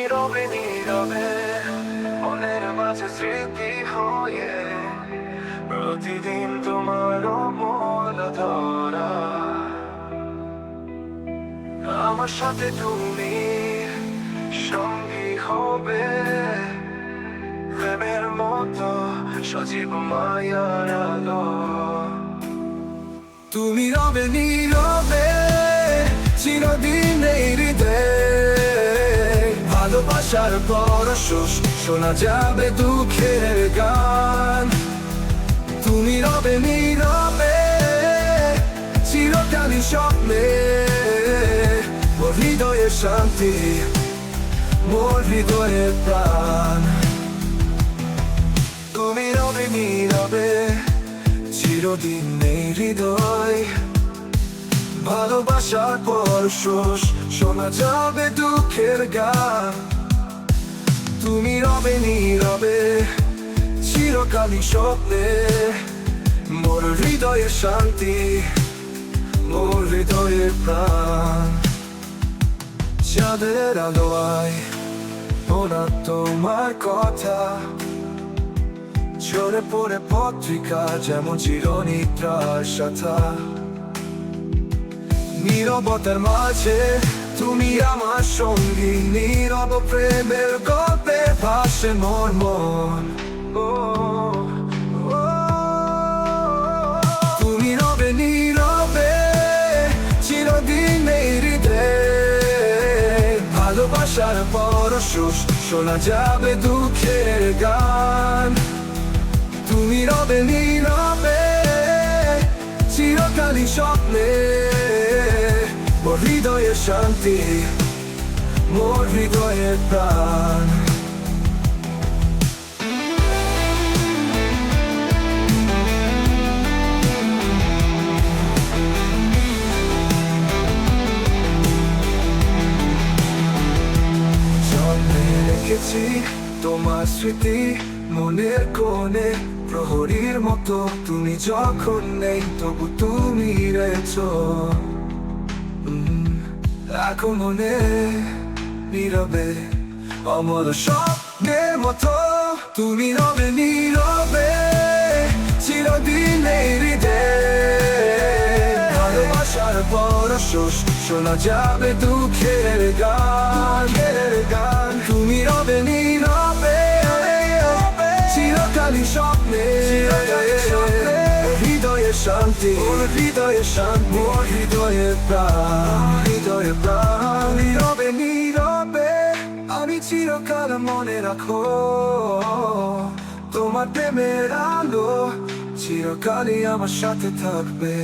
নীরবে নীরবে মনের মাঝে স্মৃতি হয়ে প্রতিদিন তোমার মন ধরা। আমার সাথে তুমি সঙ্গী হবে প্রেমের মতো সজীব মায়ার আলো। তুমি রবে নীরবে চিরদিন এই হৃদয়ে, ভালোবাসার পরশ শোনা যাবে দুঃখের গান। তুমি রবে নীরবে চিরকালই স্বপ্নে, মোর হৃদয়ের শান্তি, মোর হৃদয়ের প্রাণ। তুমি রবে নীরবে চিরদিন এই হৃদয়, ভালোবাসার পরশ শোনা যাবে দুঃখের গান। তুমি রবে নীরবে চিরকালই স্বপ্নে, মোর হৃদয়ের শান্তি, মোর হৃদয়ের প্রাণ। চাঁদের আলোয় ওরা তোমার কথা, ঝরে পড়ে পত্রিকা যেমন চিরনিদ্রার সাথা। নীরবতার মাঝে তুমি আমার সঙ্গী, নীরব প্রেমের গল্পে ভাসে মোর মন। তুমি রবে নীরবে চিরদিন এই হৃদয়ে, ভালোবাসার পরশ শোনা যাবে দুঃখের গান। তুমি রবে নীরবে চিরকালই স্বপ্নে, মোর হৃদয়ের শান্তি, মোর হৃদয়ের প্রাণ। জন্মে রেখেছি তোমার স্মৃতি মনের কোণে, প্রহরীর মতো তুমি যখন নেই তবু তুমি রয়েছো। এখন মনে নীরবে অমর স্বপ্নের মতো, তুমি রবে নীরবে চিরদিন এই হৃদয়ে, ভালোবাসার পরশ শোনা যাবে দুঃখের গান। তুমি রবে নীরবে চিরকালই স্বপ্নে, হৃদয়ের শান্তি, হৃদয়ের শান্তি, মোর হৃদয়ের প্রাণ, হৃদয়ের প্রাণ। নীরবে নীরবে আমি চিরকাল মনে রাখো, তোমার প্রেমের আলো চিরকালই আমার সাথে থাকবে।